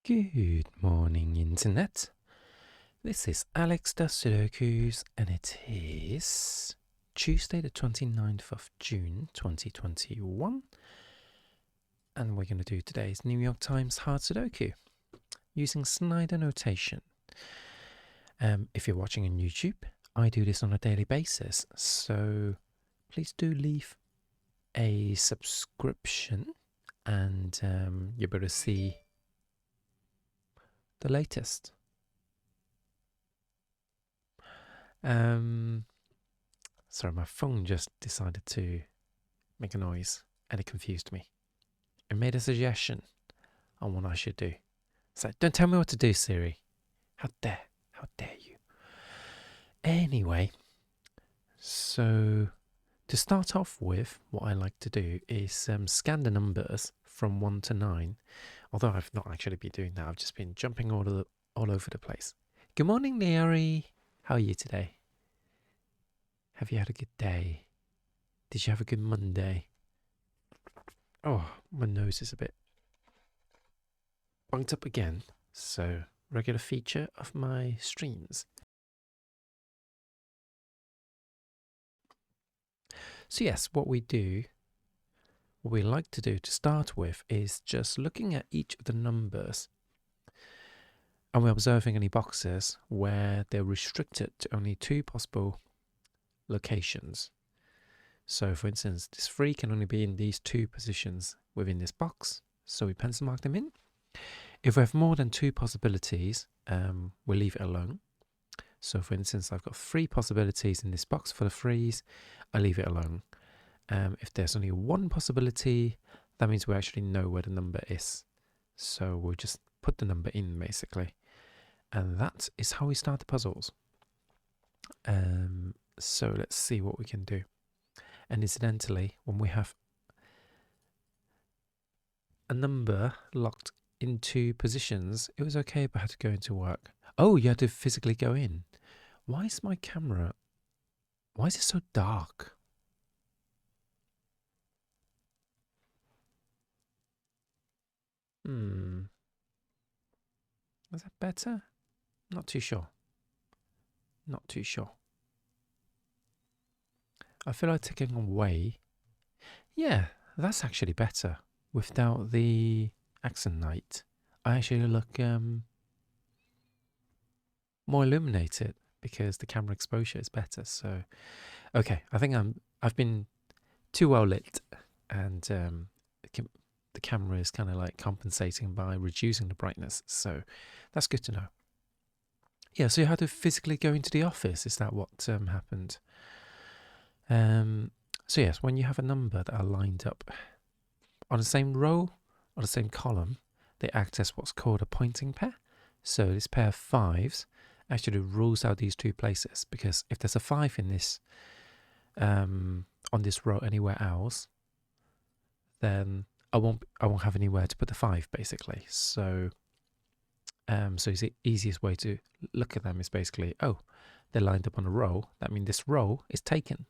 Good morning, Internet. This is Alex does Sudokus, and it is Tuesday, the 29th of June, 2021. And we're going to do today's New York Times hard Sudoku using Snyder notation. If you're watching on YouTube, I do this on a daily basis, so please do leave a subscription and you'll be able to see the latest. Sorry, my phone just decided to make a noise and it confused me. It made a suggestion on what I should do. It's like, don't tell me what to do, Siri. How dare you? Anyway, so to start off with, what I like to do is scan the numbers from 1 to 9. Although I've not actually been doing that, I've just been jumping all over the place. Good morning, Larry. How are you today? Have you had a good day? Did you have a good Monday? Oh, my nose is a bit bunked up again. So, regular feature of my streams. So yes, what we like to do to start with is just looking at each of the numbers and we're observing any boxes where they're restricted to only 2 possible locations. So for instance, this 3 can only be in these 2 positions within this box, so we pencil mark them in. If we have more than 2 possibilities, we'll leave it alone. So for instance, I've got 3 possibilities in this box for the 3s, I leave it alone. If there's only 1 possibility, that means we actually know where the number is. So we'll just put the number in basically. And that is how we start the puzzles. So let's see what we can do. And incidentally, when we have a number locked into positions, it was okay if I had to go into work. Oh, you had to physically go in. Why is my camera... Why is it so dark? Is that better? Not too sure. Not too sure. I feel like taking away... Yeah, that's actually better. Without the accent light, I actually look more illuminated because the camera exposure is better. So, okay, I think I've been too well lit, and the camera is kind of like compensating by reducing the brightness. So that's good to know. Yeah, so you had to physically go into the office. Is that what happened? So yes, when you have a number that are lined up on the same row or the same column, they act as what's called a pointing pair. So this pair of 5s actually rules out these 2 places, because if there's a 5 in this on this row anywhere else, then I won't have anywhere to put the 5 basically. So so the easiest way to look at them is basically, oh, they're lined up on a row. That means this row is taken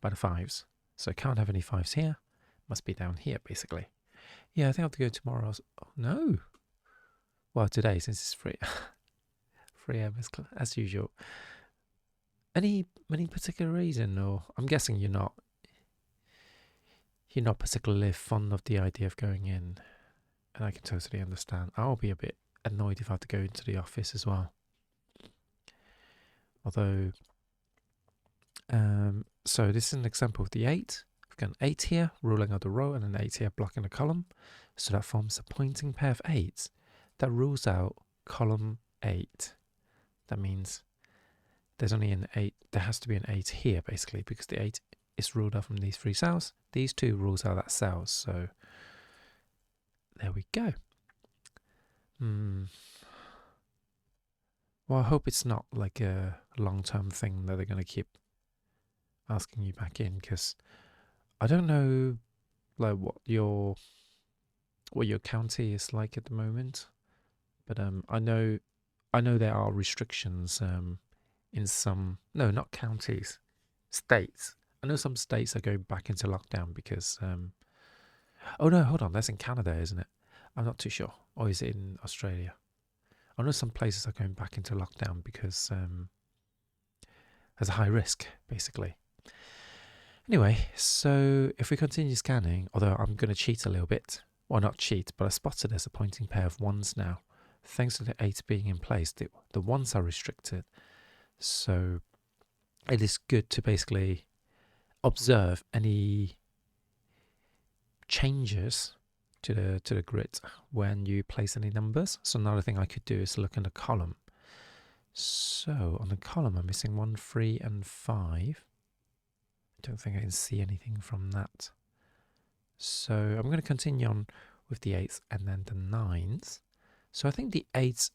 by the 5s. So I can't have any 5s here. Must be down here, basically. Yeah, I think I have to go tomorrow. Oh, no. Well, today, since it's free. 3 a.m. as usual. Any particular reason? Or I'm guessing you're not particularly fond of the idea of going in. And I can totally understand. I'll be a bit annoyed if I have to go into the office as well. Although... so this is an example of the 8. I've got an 8 here, ruling out the row, and an 8 here blocking the column. So that forms a pointing pair of 8s. That rules out column 8. That means there's only an 8. There has to be an 8 here, basically, because the 8 is ruled out from these 3 cells. These 2 rules out that cell. So there we go. Well, I hope it's not like a long-term thing that they're going to keep asking you back in, because I don't know like what your county is like at the moment, but I know there are restrictions in some, no, not counties, states. I know some states are going back into lockdown because oh no, hold on, that's in Canada, isn't it? I'm not too sure. Or is it in Australia? I know some places are going back into lockdown because there's a high risk, basically. Anyway, so if we continue scanning, although I'm going to cheat a little bit, well, not cheat, but I spotted there's a pointing pair of ones now. Thanks to the 8 being in place, the ones are restricted. So it is good to basically observe any changes to the grid when you place any numbers. So another thing I could do is look in the column. So on the column, I'm missing 1, 3, and 5. I don't think I can see anything from that. So I'm going to continue on with the 8s and then the 9s. So I think the 8s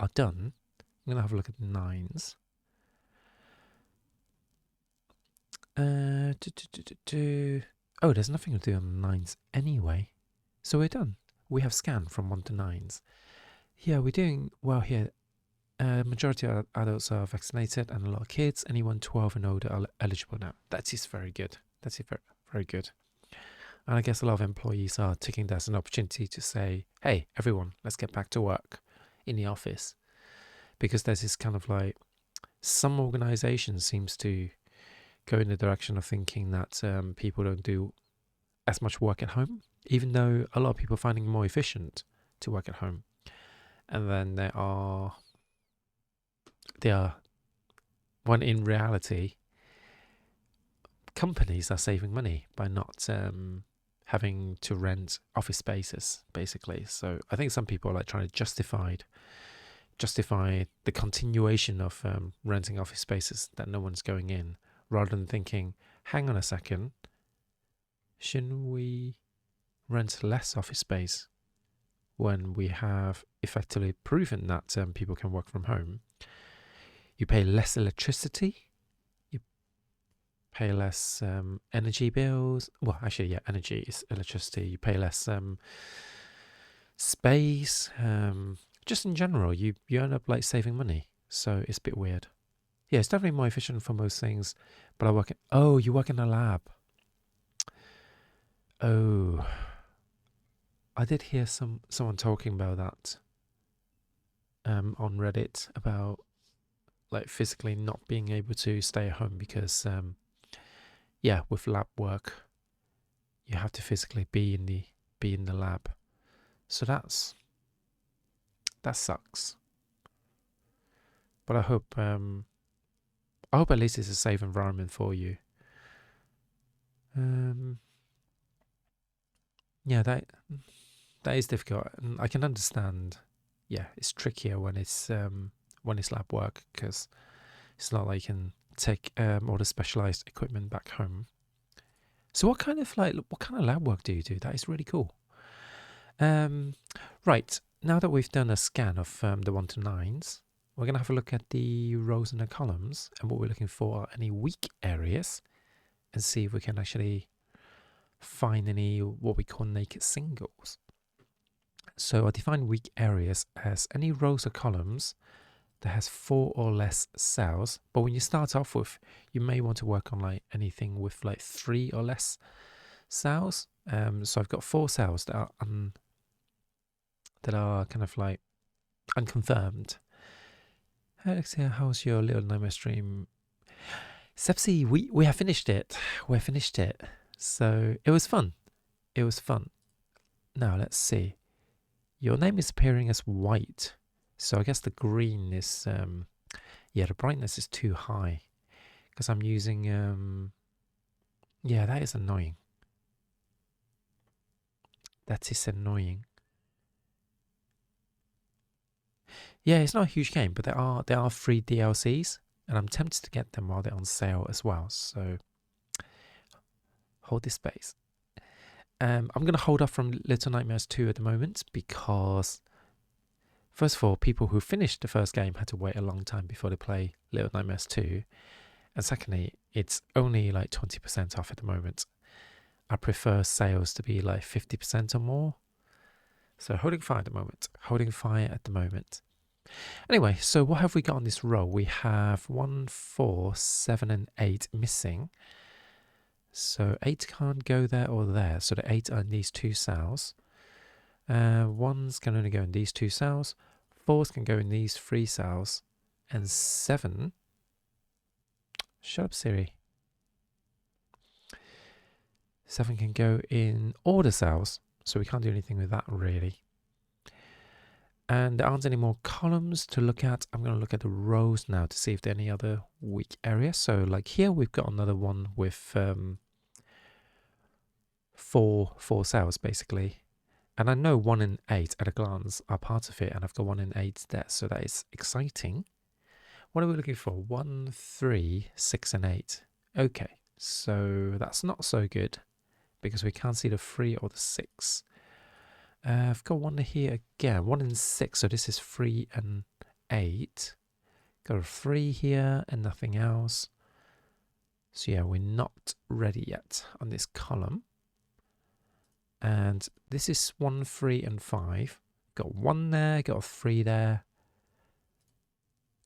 are done. I'm going to have a look at the 9s. Oh, there's nothing to do on the 9s anyway. So we're done. We have scanned from 1 to 9s. Yeah, we're doing well here. Majority of adults are vaccinated and a lot of kids. Anyone 12 and older are eligible now. That is very good. That's very, very good. And I guess a lot of employees are taking that as an opportunity to say, hey, everyone, let's get back to work in the office. Because there's this kind of like, some organizations seems to go in the direction of thinking that people don't do as much work at home, even though a lot of people are finding it more efficient to work at home. And then there are, when in reality, companies are saving money by not having to rent office spaces, basically. So I think some people are like trying to justify the continuation of renting office spaces that no one's going in, rather than thinking, hang on a second, shouldn't we rent less office space when we have effectively proven that people can work from home? You pay less electricity, you pay less energy bills. Well, actually, yeah, energy is electricity. You pay less space. Just in general, you end up like saving money. So it's a bit weird. Yeah, it's definitely more efficient for most things. But you work in a lab. Oh, I did hear someone talking about that on Reddit about like physically not being able to stay at home because with lab work you have to physically be in the lab. So that sucks. But I hope at least it's a safe environment for you. Yeah, that is difficult, and I can understand. Yeah, it's trickier when it's lab work because it's not like you can take all the specialized equipment back home. So what kind of lab work do you do? That is really cool. Right, now that we've done a scan of the 1 to 9s, we're going to have a look at the rows and the columns, and what we're looking for are any weak areas, and see if we can actually find any what we call naked singles. So I define weak areas as any rows or columns that has 4 or less cells. But when you start off with, you may want to work on like anything with like 3 or less cells. So I've got 4 cells that are kind of like unconfirmed. Alexia, how's your Little Nightmare stream? Sepsi, we have finished it. We have finished it. So it was fun. Now let's see. Your name is appearing as white. So I guess the green is, the brightness is too high. Because I'm using, that is annoying. That is annoying. Yeah, it's not a huge game, but there are free DLCs, and I'm tempted to get them while they're on sale as well. So hold this space. I'm going to hold off from Little Nightmares 2 at the moment because, first of all, people who finished the first game had to wait a long time before they play Little Nightmares 2. And secondly, it's only like 20% off at the moment. I prefer sales to be like 50% or more. So holding fire at the moment. Anyway, so what have we got on this row? We have 1, 4, 7, and 8 missing. So 8 can't go there or there. So the 8 are in these 2 cells. Ones can only go in these 2 cells. 4s can go in these 3 cells. And 7... Shut up, Siri. 7 can go in all the cells. So we can't do anything with that, really. And there aren't any more columns to look at. I'm going to look at the rows now to see if there are any other weak areas. So like here, we've got another one with four cells, basically. And I know 1 and 8 at a glance are part of it, and I've got 1 and 8 there, so that is exciting. What are we looking for? 1, 3, 6, and 8. Okay, so that's not so good, because we can't see the 3 or the 6. I've got 1 here again, 1 and 6, so this is 3 and 8. Got a 3 here and nothing else. So yeah, we're not ready yet on this column. And this is 1, 3, and 5. Got 1 there, got a 3 there.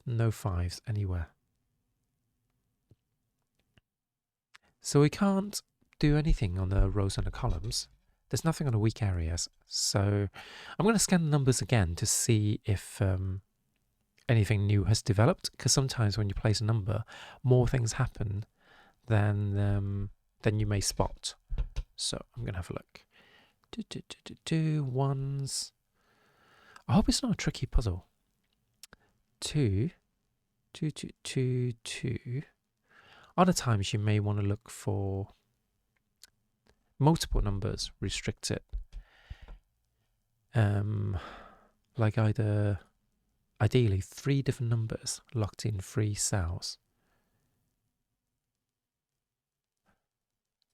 No 5s anywhere. So we can't do anything on the rows and the columns. There's nothing on the weak areas. So I'm going to scan the numbers again to see if anything new has developed. Because sometimes when you place a number, more things happen than you may spot. So I'm going to have a look. Ones. I hope it's not a tricky puzzle. 2, 2, 2, 2, 2. Other times you may want to look for multiple numbers restricted. Like ideally 3 different numbers locked in 3 cells.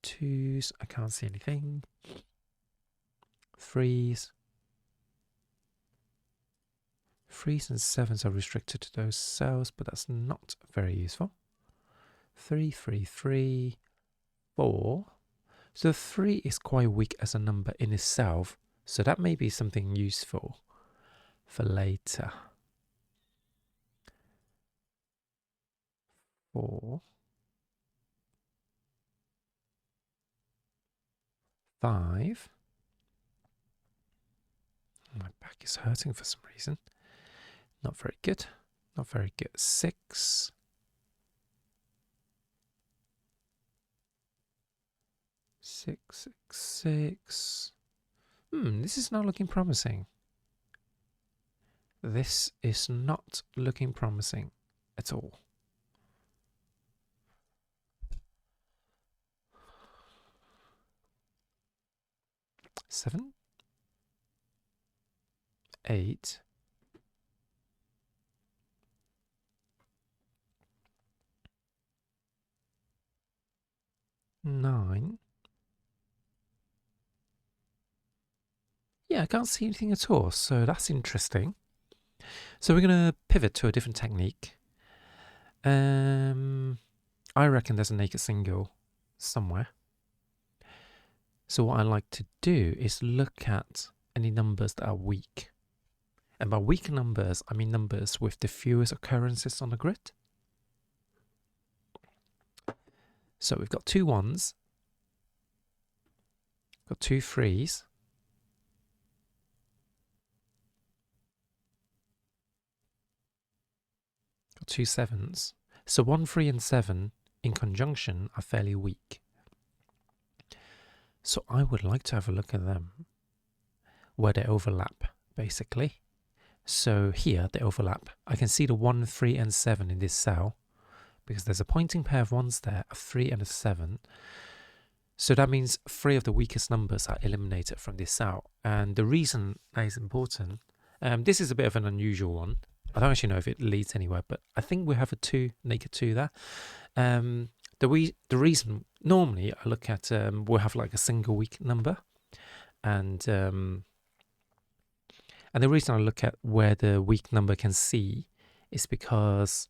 2s, I can't see anything. 3s. 3s and 7s are restricted to those cells, but that's not very useful. 3, 3, 3, 4. So 3 is quite weak as a number in itself, so that may be something useful for later. 4. 5. My back is hurting for some reason. Not very good. Not very good. 6. 6, 6, 6. This is not looking promising. This is not looking promising at all. 7, 8, 9. Yeah, I can't see anything at all, so that's interesting. So we're going to pivot to a different technique. I reckon there's a naked single somewhere. So what I like to do is look at any numbers that are weak. And by weak numbers, I mean numbers with the fewest occurrences on the grid. So we've got 2 1s, got 2 3s, got 2 7s. So 1, 3, and 7 in conjunction are fairly weak. So I would like to have a look at them, where they overlap, basically. So here they overlap. I can see the 1, 3, and 7 in this cell, because there's a pointing pair of 1s there, a 3 and a 7. So that means 3 of the weakest numbers are eliminated from this cell. And the reason that is important, this is a bit of an unusual one. I don't actually know if it leads anywhere, but I think we have a 2, naked 2 there. The reason, normally I look at, we'll have like a single weak number. And the reason I look at where the weak number can see is because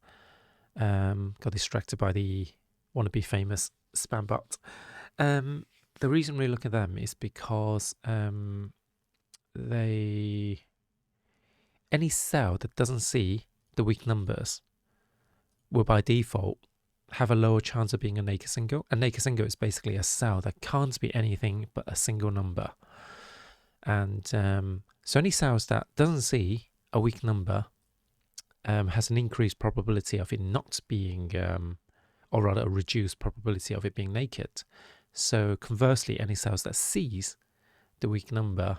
got distracted by the wannabe famous spam bot. The reason we look at them is because any cell that doesn't see the weak numbers will by default have a lower chance of being a naked single. A naked single is basically a cell that can't be anything but a single number. And so any cells that doesn't see a weak number has an increased probability of it not being, or rather a reduced probability of it being naked. So conversely, any cells that sees the weak number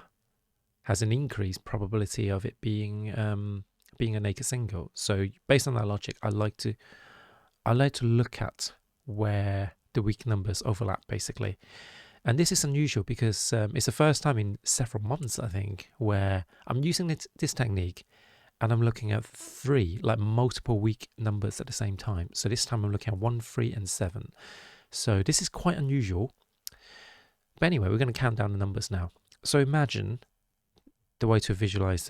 has an increased probability of it being being a naked single. So based on that logic, I like to look at where the weak numbers overlap, basically. And this is unusual because it's the first time in several months, I think, where I'm using this technique and I'm looking at three, like multiple weak numbers at the same time. So this time I'm looking at 1, 3, and 7. So this is quite unusual. But anyway, we're going to count down the numbers now. So imagine the way to visualize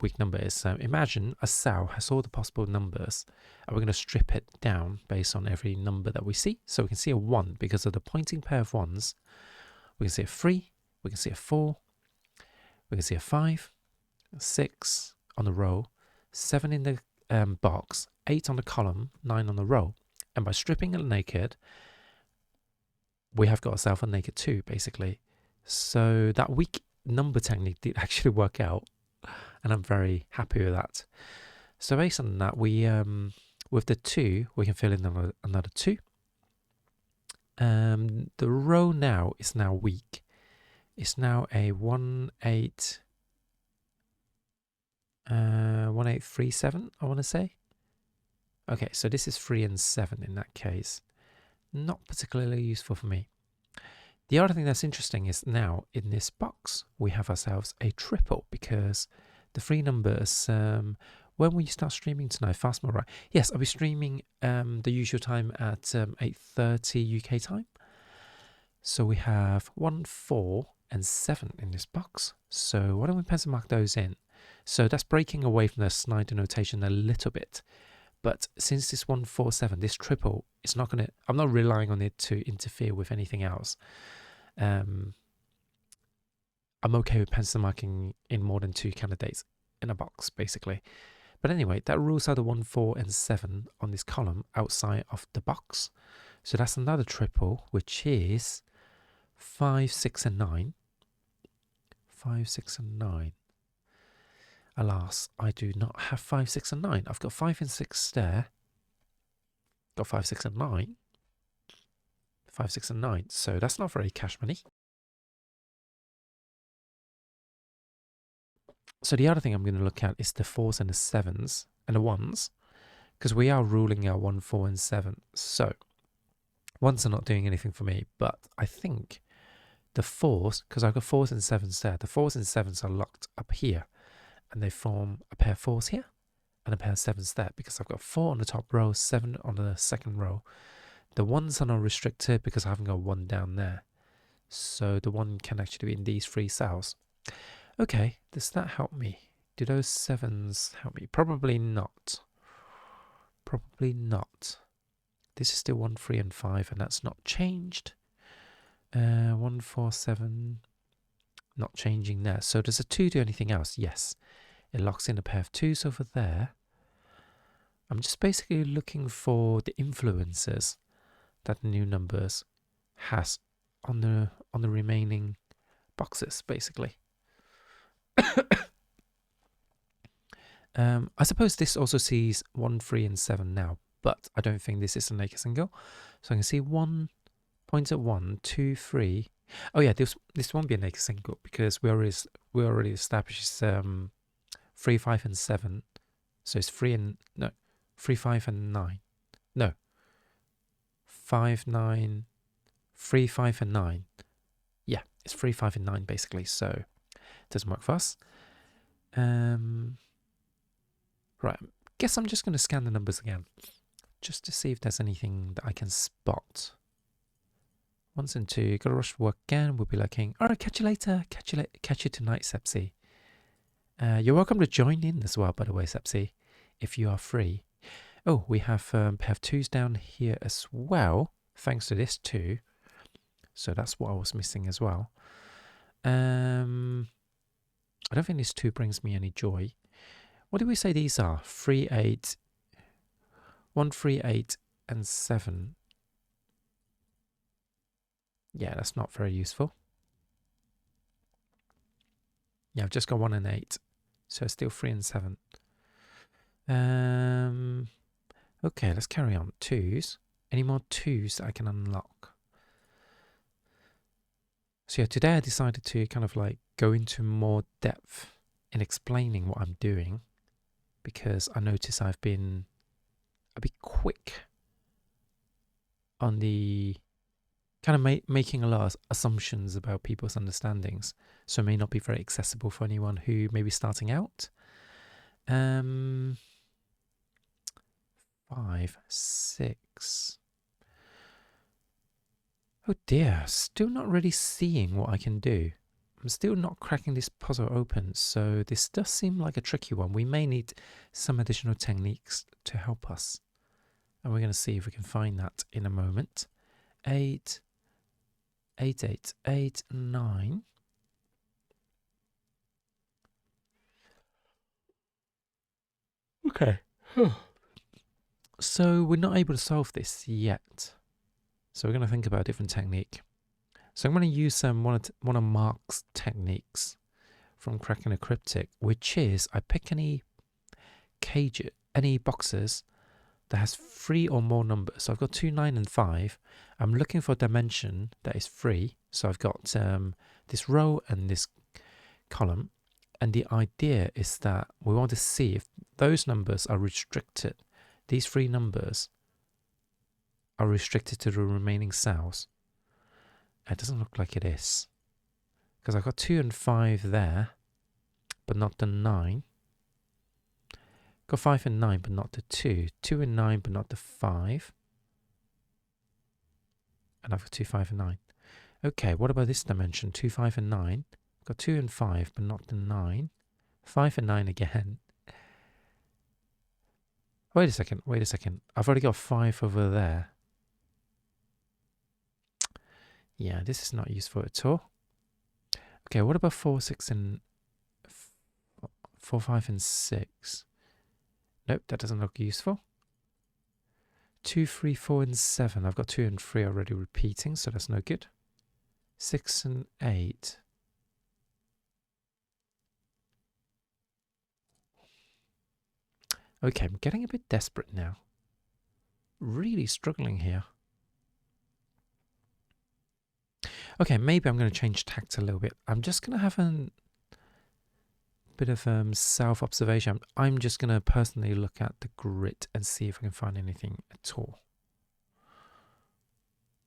weak number is, imagine a cell has all the possible numbers, and we're going to strip it down based on every number that we see. So we can see a 1 because of the pointing pair of 1s. We can see a 3, we can see a 4, we can see a 5, 6 on the row, 7 in the box, 8 on the column, 9 on the row. And by stripping it naked, we have got ourselves a naked 2, basically. So that weak number technique did actually work out, and I'm very happy with that. So based on that, we with the 2, we can fill in another 2. The row now is now weak. It's now a 1, 8, 1, 8, 3, 7, I want to say. Okay, so this is 3 and 7 in that case. Not particularly useful for me. The other thing that's interesting is now in this box, we have ourselves a triple because the 3 numbers, when will you start streaming tonight? Fast more, right? Yes, I'll be streaming the usual time at 8:30 UK time. So we have 1, 4, and 7 in this box. So why don't we pencil mark those in? So that's breaking away from the Snyder notation a little bit. But since this 1, 4, 7, this triple, it's not going to, I'm not relying on it to interfere with anything else. I'm okay with pencil marking in more than 2 candidates in a box, basically. But anyway, that rules out the 1, 4, and 7 on this column outside of the box. So that's another triple, which is 5, 6, and 9. 5, 6, and 9. Alas, I do not have 5, 6, and 9. I've got 5 and 6 there. Got 5, 6, and 9. 5, 6, and 9. So that's not very cash money. So the other thing I'm going to look at is the 4s and the 7s and the 1s, because we are ruling out 1, 4, and 7. So 1s are not doing anything for me, but I think the 4s, because I've got 4s and 7s there, the 4s and 7s are locked up here, and they form a pair of 4s here and a pair of 7s there, because I've got 4 on the top row, 7 on the second row. The 1s are not restricted because I haven't got 1 down there. So the 1 can actually be in these 3 cells. Okay, does that help me? Do those 7s help me? Probably not. Probably not. This is still 1, 3, and 5, and that's not changed. 1, 4, 7, not changing there. So does a 2 do anything else? Yes. It locks in a pair of 2s over there. I'm just basically looking for the influences that the new numbers has on the remaining boxes, basically. I suppose this also sees 1, 3, and 7 now, but I don't think this is a naked single. So I can see 1 points at 1, 2, 3. Oh yeah, this won't be a naked single because we already established 3, 5, and 7. So it's 3, 5, and 9. No. 5, 9, 3, 5, and 9. Yeah, it's 3, 5, and 9 basically. So it doesn't work for us. Right, guess I'm just going to scan the numbers again, just to see if there's anything that I can spot. 1s and 2, got to rush for work again. We'll be looking. All right, catch you later. Catch you tonight, Sepsi. You're welcome to join in as well, by the way, Sepsi, if you are free. Oh, we have pair of 2s down here as well, thanks to this 2. So that's what I was missing as well. I don't think this 2 brings me any joy. What do we say these are? 3, 8, 1, 3, 8, and 7. Yeah, that's not very useful. Yeah, I've just got 1 and 8. So it's still 3 and 7. Okay, let's carry on. 2s. Any more 2s that I can unlock? So yeah, today I decided to kind of like go into more depth in explaining what I'm doing, because I notice I've been a bit quick on the kind of making a lot of assumptions about people's understandings, so it may not be very accessible for anyone who may be starting out. 5, 6. Oh dear, still not really seeing what I can do. I'm still not cracking this puzzle open, so this does seem like a tricky one. We may need some additional techniques to help us, and we're going to see if we can find that in a moment. 8, 8, 8, 8, 9. Okay. So we're not able to solve this yet. So we're going to think about a different technique. So I'm going to use one of Mark's techniques from cracking a cryptic, which is I pick any boxes that has 3 or more numbers. So I've got 2, 9, and 5. I'm looking for a dimension that is 3. So I've got this row and this column. And the idea is that we want to see if those numbers are restricted. These 3 numbers are restricted to the remaining cells. It doesn't look like it is, because I've got 2 and 5 there, but not the 9. Got 5 and 9, but not the 2. 2 and 9, but not the 5. And I've got 2, 5, and 9. Okay, what about this dimension? 2, 5, and 9. Got 2 and 5, but not the 9. 5 and 9 again. Wait a second. I've already got 5 over there. Yeah, this is not useful at all. Okay, what about 4, 6, and 4, 5, and 6? Nope, that doesn't look useful. 2, 3, 4, and 7. I've got 2 and 3 already repeating, so that's no good. 6 and 8. Okay, I'm getting a bit desperate now. Really struggling here. Okay, maybe I'm going to change tact a little bit. I'm just going to have a bit of self-observation. I'm just going to personally look at the grid and see if I can find anything at all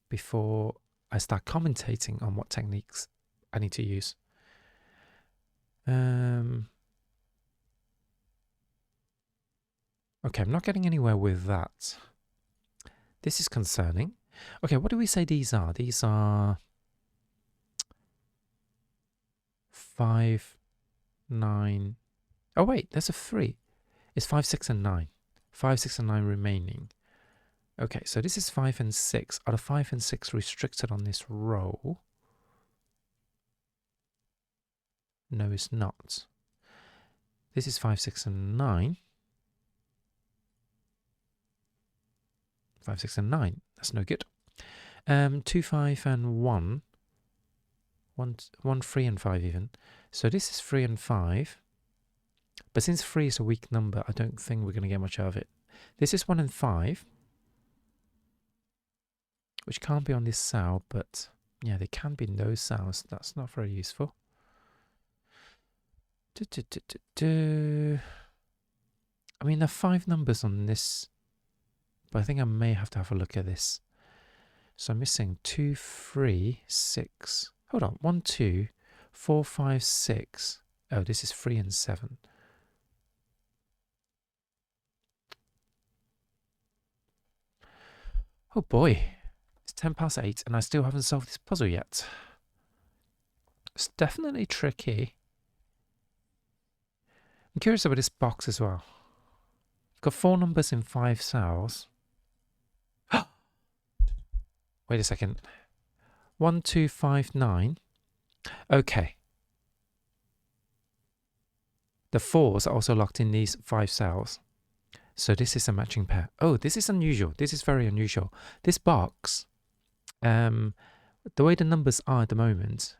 before I start commentating on what techniques I need to use. Okay, I'm not getting anywhere with that. This is concerning. Okay, what do we say these are? These are 5, 9. Oh wait, there's a 3. It's 5, 6, and 9. 5, 6, and 9 remaining. Okay, so this is 5 and 6. Are the 5 and 6 restricted on this row? No, it's not. This is 5, 6, and 9. 5, 6, and 9. That's no good. 2, 5, and 1. 1, 3, and 5 even. So this is 3 and 5. But since 3 is a weak number, I don't think we're going to get much out of it. This is 1 and 5. Which can't be on this cell, but yeah, they can be in those cells. That's not very useful. I mean, there are 5 numbers on this, but I think I may have to have a look at this. So I'm missing 2, 3, 6. Hold on, 1, 2, 4, 5, 6. Oh, this is 3 and 7. Oh boy, it's 10 past 8 and I still haven't solved this puzzle yet. It's definitely tricky. I'm curious about this box as well. I've got 4 numbers in 5 cells. Wait a second. 1, 2, 5, 9. Okay. The 4s are also locked in these 5 cells. So this is a matching pair. Oh, this is unusual. This is very unusual. This box, the way the numbers are at the moment,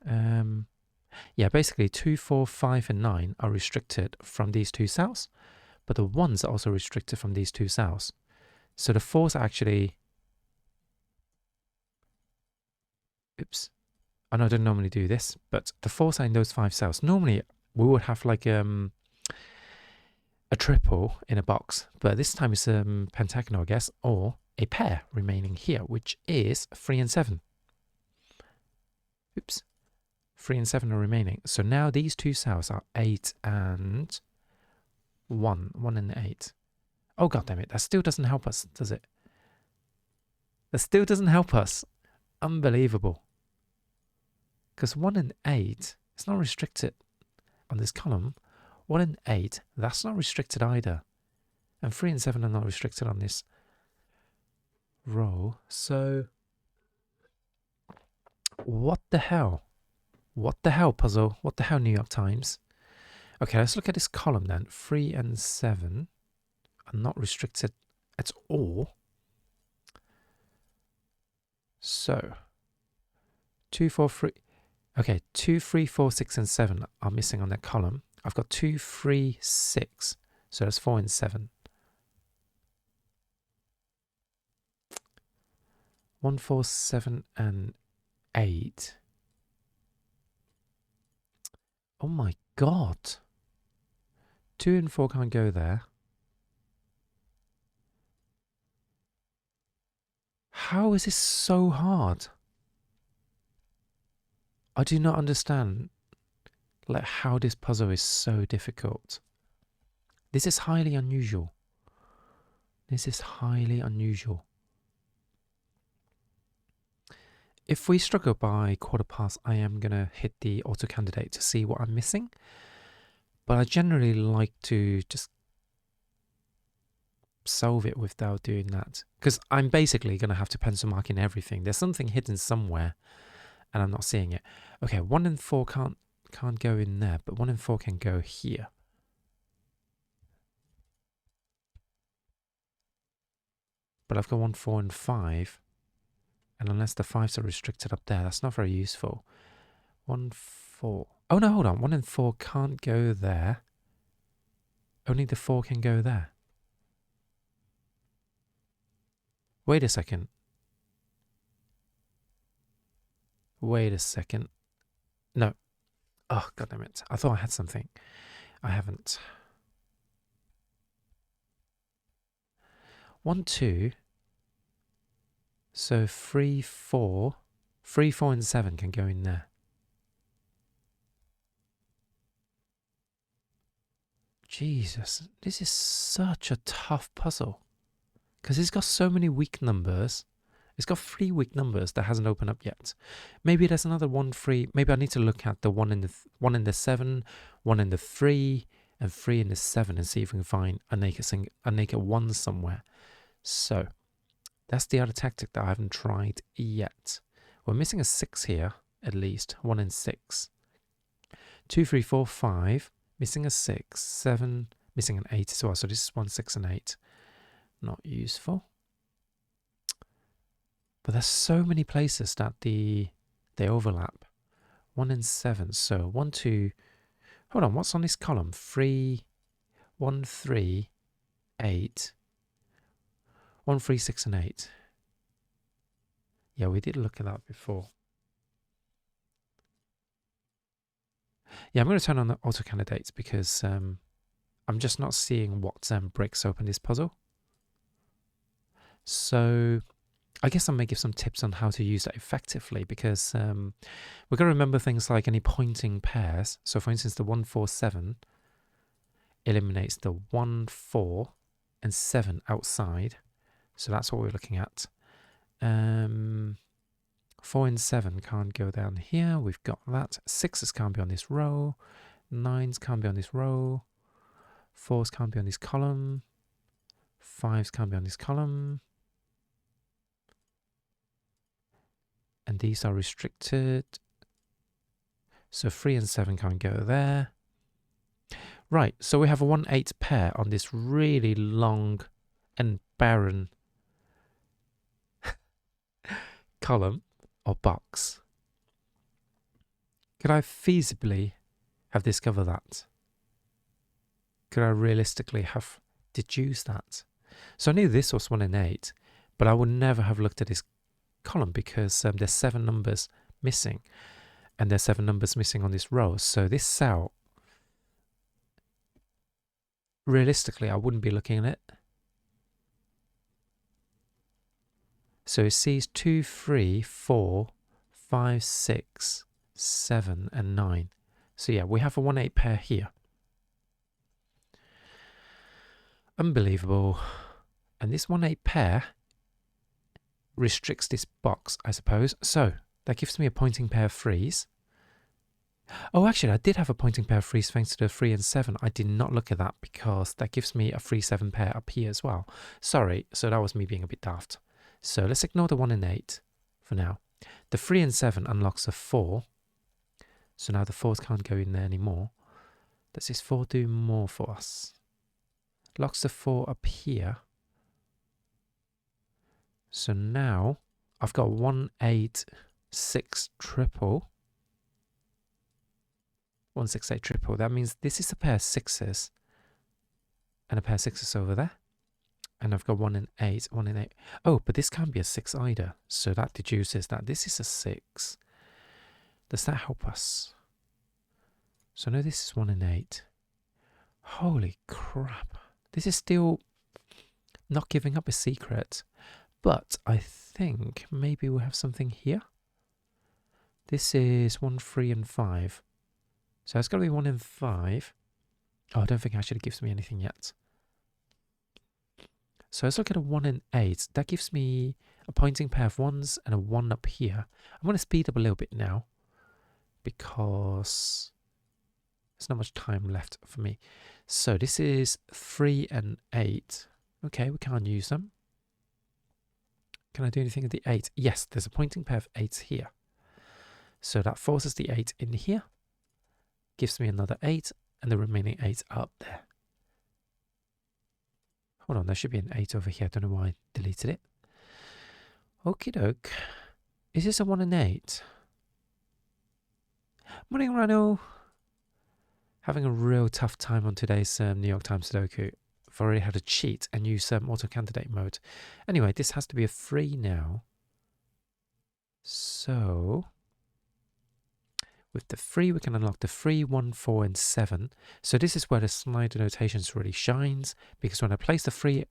Yeah, basically 2, 4, 5, and 9 are restricted from these two cells, but the 1s are also restricted from these two cells. So the 4s are actually... Oops. I know I don't normally do this, but the 4s are in those 5 cells. Normally, we would have like a triple in a box, but this time it's pentagonal, I guess, or a pair remaining here, which is 3 and 7. Oops. 3 and 7 are remaining. So now these two cells are 8 and 1. 1 and 8. Oh, god damn it. That still doesn't help us, does it? That still doesn't help us. Unbelievable. Because 1 and 8, it's not restricted on this column. 1 and 8, that's not restricted either. And 3 and 7 are not restricted on this row. So, what the hell? What the hell, puzzle? What the hell, New York Times? Okay, let's look at this column then. 3 and 7 are not restricted at all. So, 2, 4, 3. Okay, 2, 3, 4, 6, and 7 are missing on that column. I've got 2, 3, 6. So that's 4 and 7. 1, 4, 7, and 8. Oh my god. 2 and 4 can't go there. How is this so hard? I do not understand like how this puzzle is so difficult. This is highly unusual. This is highly unusual. If we struggle by quarter past, I am going to hit the auto candidate to see what I'm missing. But I generally like to just solve it without doing that. Because I'm basically going to have to pencil mark in everything. There's something hidden somewhere and I'm not seeing it. Okay, 1 and 4 can't go in there, but 1 and 4 can go here. But I've got 1, 4, and 5. And unless the 5s are restricted up there, that's not very useful. 1, 4. Oh no, hold on. 1 and 4 can't go there. Only the 4 can go there. Wait a second. Wait a second. No. Oh, god damn it. I thought I had something. I haven't. 1, 2. So 3, 4. 3, 4, and 7 can go in there. Jesus, this is such a tough puzzle. Because it's got so many weak numbers. It's got 3 weak numbers that hasn't opened up yet. Maybe there's another 1, 3. Maybe I need to look at the 1 in the 7, 1 in the 3, and 3 in the 7 and see if we can find a naked 1 somewhere. So, that's the other tactic that I haven't tried yet. We're missing a 6 here, at least. 1 and 6. 2, 3, 4, 5. Missing a 6. 7. Missing an 8 as well. So this is 1, 6, and 8. Not useful. But there's so many places that they overlap. 1 and 7. So 1, 2. Hold on, what's on this column? 3, 1, 3, 8. 1, 3, 6, and 8. Yeah, we did look at that before. Yeah, I'm going to turn on the auto candidates because I'm just not seeing what breaks open this puzzle. So I guess I may give some tips on how to use that effectively because we've got to remember things like any pointing pairs. So for instance, the 1, 4, 7 eliminates the 1, 4, and 7 outside. So that's what we're looking at. 4 and 7 can't go down here. We've got that. 6s can't be on this row. 9s can't be on this row. 4s can't be on this column. 5s can't be on this column. And these are restricted. So 3 and 7 can't go there. Right, so we have a 1, 8 pair on this really long and barren column or box. Could I feasibly have discovered that? Could I realistically have deduced that? So I knew this was 1 in 8, but I would never have looked at this column because there's 7 numbers missing, and there's 7 numbers missing on this row. So this cell, realistically, I wouldn't be looking at it. So it sees 2, 3, 4, 5, 6, 7, and 9. So yeah, we have a 1-8 pair here. Unbelievable. And this 1-8 pair restricts this box, I suppose. So that gives me a pointing pair of 3s. Oh, actually, I did have a pointing pair of 3s thanks to the 3 and 7. I did not look at that because that gives me a 3-7 pair up here as well. Sorry, so that was me being a bit daft. So let's ignore the 1 and 8 for now. The 3 and 7 unlocks a 4. So now the 4s can't go in there anymore. Does this 4 do more for us? Locks the 4 up here. So now I've got 1, 8, 6 triple. 1, 6, 8 triple. That means this is a pair of 6s. And a pair of 6s over there. And I've got 1 and 8, 1 and 8. Oh, but this can't be a 6 either. So that deduces that this is a 6. Does that help us? So no, this is 1 and 8. Holy crap. This is still not giving up a secret. But I think maybe we'll have something here. This is 1, 3, and 5. So it's got to be 1 and 5. Oh, I don't think it actually gives me anything yet. So let's look at a 1 and 8. That gives me a pointing pair of 1s and a 1 up here. I'm going to speed up a little bit now because there's not much time left for me. So this is 3 and 8. Okay, we can't use them. Can I do anything with the 8? Yes, there's a pointing pair of 8s here. So that forces the 8 in here. Gives me another 8, and the remaining 8 are up there. Hold on, there should be an 8 over here. I don't know why I deleted it. Okie doke. Is this a 1 and 8? Morning, Rano. Having a real tough time on today's New York Times Sudoku. I've already had to cheat and use auto-candidate mode. Anyway, this has to be a 3 now. So with the 3, we can unlock the 3, 1, 4, and 7. So this is where the slider notations really shines, because when I place the 3,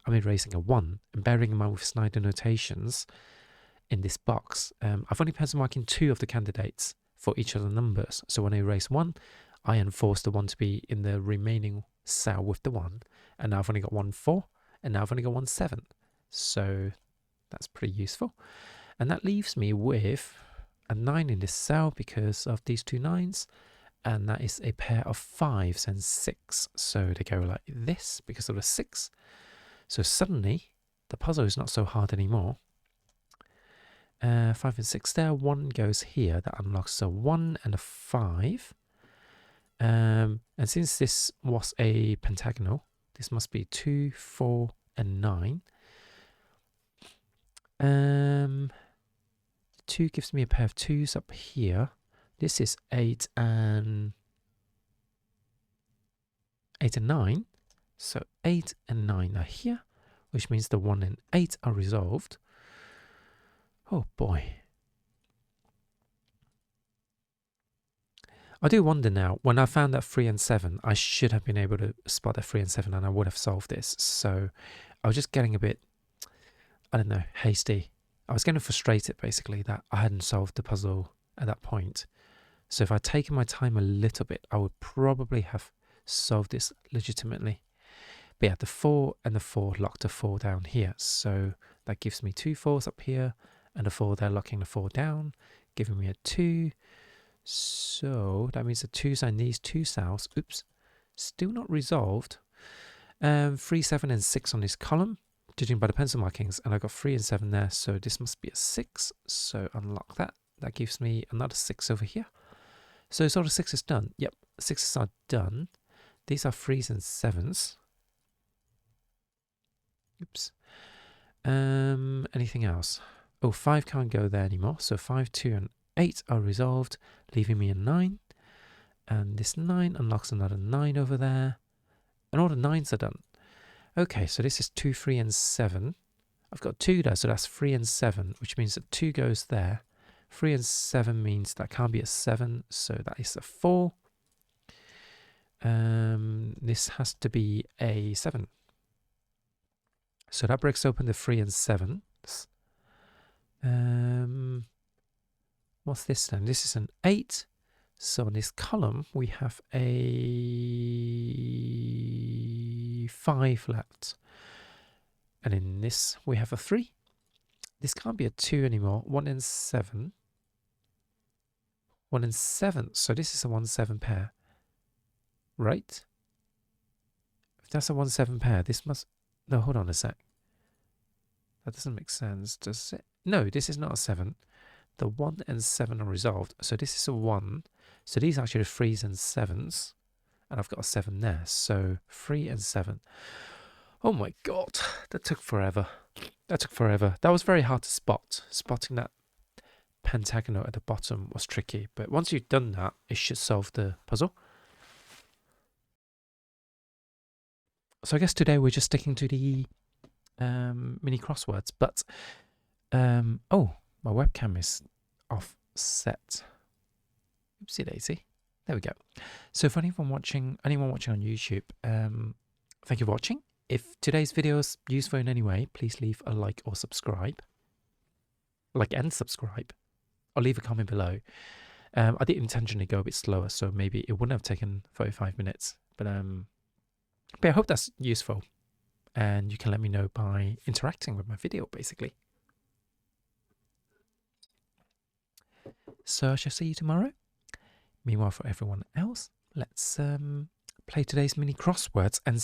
I'm erasing a 1. And bearing in mind with slider notations in this box, I've only pencil marking 2 of the candidates for each of the numbers. So when I erase 1, I enforce the 1 to be in the remaining cell with the 1. And now I've only got 1, 4, and now I've only got 1, 7. So that's pretty useful. And that leaves me with a 9 in this cell because of these 2 9s, and that is a pair of 5s and 6. So they go like this because of the 6. So suddenly the puzzle is not so hard anymore. 5 and 6 there. 1 goes here. That unlocks a 1 and a 5. And since this was a pentagonal, this must be 2, 4, and 9. 2 gives me a pair of 2s up here. This is 8 and 9. So 8 and 9 are here, which means the 1 and 8 are resolved. Oh boy. I do wonder now, when I found that 3 and 7, I should have been able to spot that 3 and 7 and I would have solved this. So I was just getting a bit, I don't know, hasty. I was getting frustrated basically that I hadn't solved the puzzle at that point. So if I'd taken my time a little bit, I would probably have solved this legitimately. But yeah, the 4 and the 4 locked a 4 down here. So that gives me 2 4s up here and a 4 there locking the 4 down, giving me a 2. So that means the 2s are in these 2 cells. Oops, still not resolved. 3, 7, and 6 on this column, judging by the pencil markings, and I got 3 and 7 there, so this must be a 6. So unlock that. That gives me another 6 over here. So the 6 is done. Yep, 6s are done. These are 3s and 7s. Oops. Anything else? Oh, 5 can't go there anymore. So 5, 2, and 8 are resolved, leaving me a 9. And this 9 unlocks another 9 over there. And all the 9s are done. Okay, so this is 2, 3, and 7. I've got 2 there, so that's 3 and 7, which means that 2 goes there. 3 and 7 means that can't be a 7, so that is a 4. This has to be a 7. So that breaks open the 3 and 7s. What's this then? This is an 8. So in this column, we have a 5 left. And in this, we have a 3. This can't be a 2 anymore. 1 and 7. 1 and 7. So this is a 1-7 pair. Right? If that's a 1-7 pair, this must... No, hold on a sec. That doesn't make sense, does it? No, this is not a 7. The 1 and 7 are resolved. So this is a 1. So these are actually 3s and 7s. And I've got a 7 there. So 3 and 7. Oh my god. That took forever. That was very hard to spot. Spotting that pentagonal at the bottom was tricky. But once you've done that, it should solve the puzzle. So I guess today we're just sticking to the mini crosswords. But, oh, my webcam is offset. Oopsie daisy. There we go. So for anyone watching on YouTube, thank you for watching. If today's video is useful in any way, please leave a like or subscribe. Like and subscribe. Or leave a comment below. I did intentionally go a bit slower, so maybe it wouldn't have taken 45 minutes. But I hope that's useful. And you can let me know by interacting with my video, basically. So I shall see you tomorrow. Meanwhile, for everyone else, let's play today's mini crosswords and